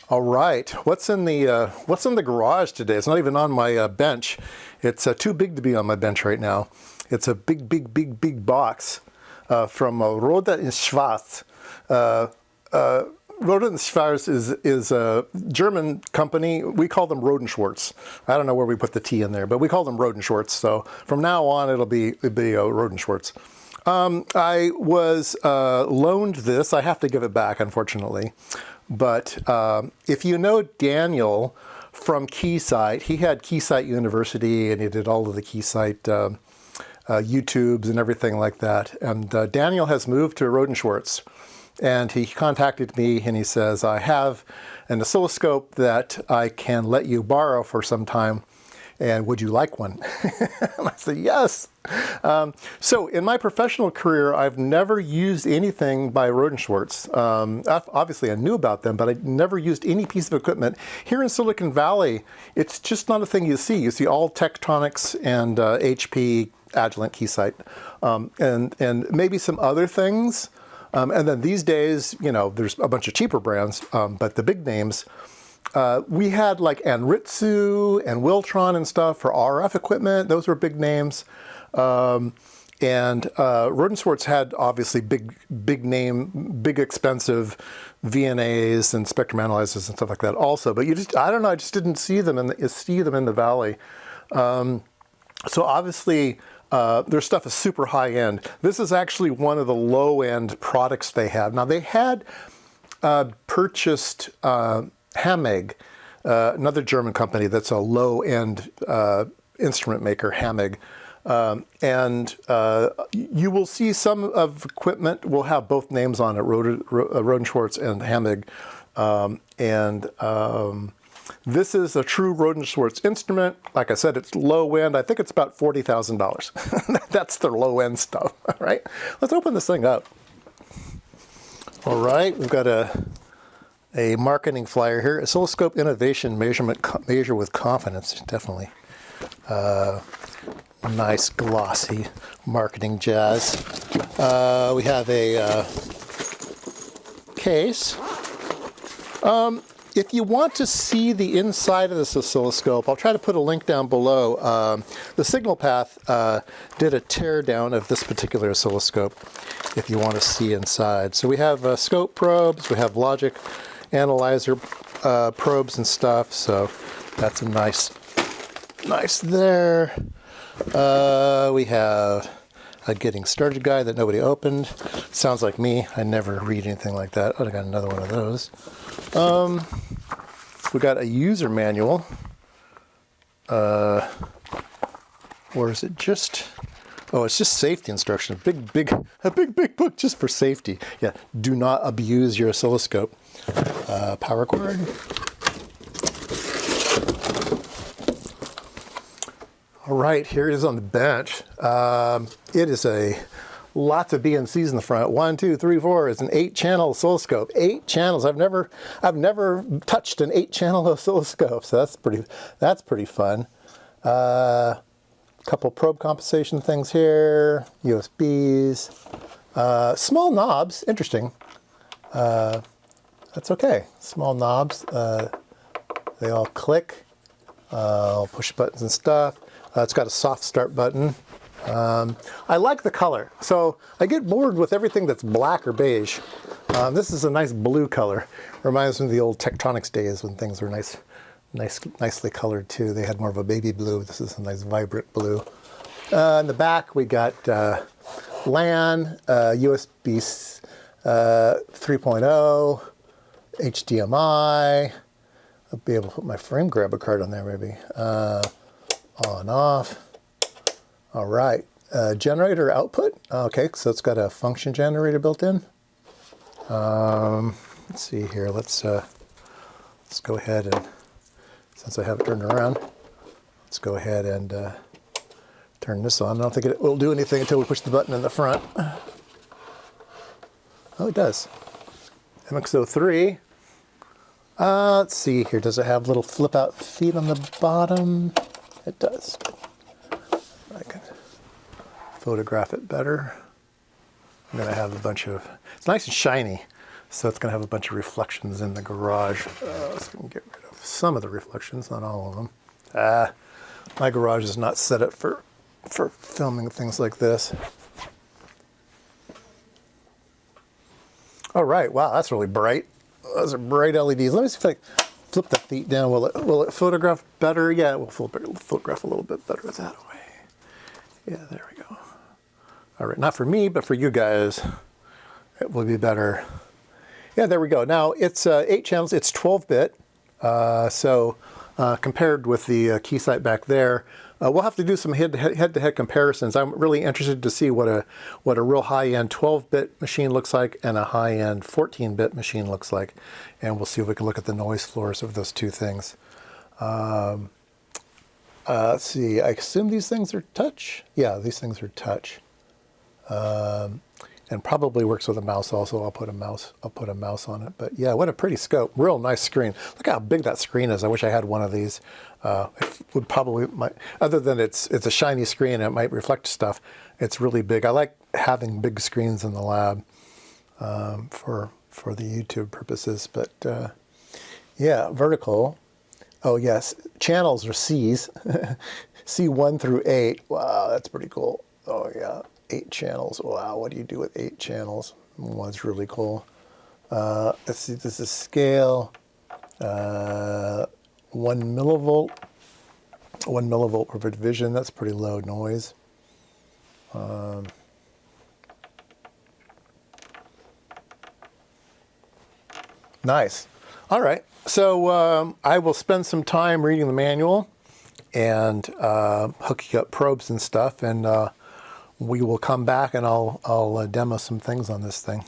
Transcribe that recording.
All right, what's in the garage today? It's not even on my bench. It's too big to be on my bench right now. It's a big box from Rohde Schwarz. Rohde Schwarz is a German company. We call them Rohde Schwarz. I don't know where we put the T in there, but we call them Rohde Schwarz. So from now on, it'll be Rohde Schwarz. I was loaned this. I have to give it back, unfortunately. But if you know Daniel from Keysight, he had Keysight University, and he did all of the Keysight YouTubes and everything like that. And Daniel has moved to Rohde Schwarz, and he contacted me, and he says, I have an oscilloscope that I can let you borrow for some time, and would you like one? And I said, yes. So in my professional career, I've never used anything by Rohde Schwarz. Obviously, I knew about them, but I never used any piece of equipment. Here in Silicon Valley, it's just not a thing you see. You see all Tektronix and HP, Agilent, Keysight, and maybe some other things. And then these days, you know, there's a bunch of cheaper brands, but the big names, we had like Anritsu and Wiltron and stuff for RF equipment. Those were big names. And Rohde Schwarz had obviously big name, big expensive VNAs and spectrum analyzers and stuff like that also. But I don't know, I just didn't see them in the valley. So obviously, their stuff is super high end. This is actually one of the low end products they have. Now they had purchased Hameg, another German company that's a low end instrument maker, Hameg. And you will see some of equipment will have both names on it, Rohde Schwarz and Hameg. This is a true Rohde Schwarz instrument. Like I said, it's low end. I think it's about $40,000. That's their low end stuff, all right? Let's open this thing up. All right, we've got a marketing flyer here. Oscilloscope innovation measure with confidence, definitely. Nice glossy marketing jazz. We have a case. If you want to see the inside of this oscilloscope, I'll try to put a link down below. The Signal Path did a tear down of this particular oscilloscope if you want to see inside. So we have scope probes, we have logic analyzer probes and stuff. So that's a nice there. We have a getting started guide that nobody opened. Sounds like me. I never read anything like that. Oh, I got another one of those. We got a user manual. Or is it just? Oh, it's just safety instructions. A big book just for safety. Yeah. Do not abuse your oscilloscope. Power cord. All right, here it is on the bench. It is lots of BNCs in the front. 1, 2, 3, 4. It's an 8-channel oscilloscope. 8 channels. I've never touched an 8-channel oscilloscope, so that's pretty fun. Couple probe compensation things here. USBs. Small knobs. Interesting. That's okay. Small knobs. They all click. Push buttons and stuff. It's got a soft start button. I like the color. So I get bored with everything that's black or beige. This is a nice blue color. Reminds me of the old Tektronix days when things were nicely colored too. They had more of a baby blue. This is a nice vibrant blue. In the back we got LAN, USB 3.0, HDMI. I'll be able to put my frame grabber card on there maybe. On, off. All right. Generator output. Okay, so it's got a function generator built in. Let's see here. Let's go ahead and, since I have it turned around, let's go ahead and turn this on. I don't think it will do anything until we push the button in the front. Oh, it does. MXO3. Let's see here. Does it have little flip-out feet on the bottom? It does. I can photograph it better. I'm going to have a bunch of... It's nice and shiny. So it's going to have a bunch of reflections in the garage. Let's get rid of some of the reflections, not all of them. My garage is not set up for filming things like this. All right, wow, that's really bright. Those are bright LEDs. Let me see if I flip the feet down. Will it photograph better? Yeah, it will photograph a little bit better that way. Yeah, there we go. All right, not for me, but for you guys, it will be better. Yeah, there we go. Now it's 8 channels. It's 12-bit. So compared with the Keysight back there, we'll have to do some head-to-head comparisons. I'm really interested to see what a real high-end 12-bit machine looks like and a high-end 14-bit machine looks like, and we'll see if we can look at the noise floors of those two things. Let's see. I assume these things are touch. Yeah, these things are touch, and probably works with a mouse also. I'll put a mouse on it. But yeah, what a pretty scope. Real nice screen. Look how big that screen is. I wish I had one of these. It would probably, other than it's a shiny screen and it might reflect stuff, it's really big. I like having big screens in the lab for the YouTube purposes. But yeah, vertical. Oh yes, channels are C's. C1 through 8. Wow, that's pretty cool. Oh yeah. 8 channels. Wow, what do you do with 8 channels? One's really cool. Let's see, this is scale. 1 millivolt. 1 millivolt per division. That's pretty low noise. Nice. All right. So I will spend some time reading the manual and hooking up probes and stuff, and we will come back and I'll demo some things on this thing.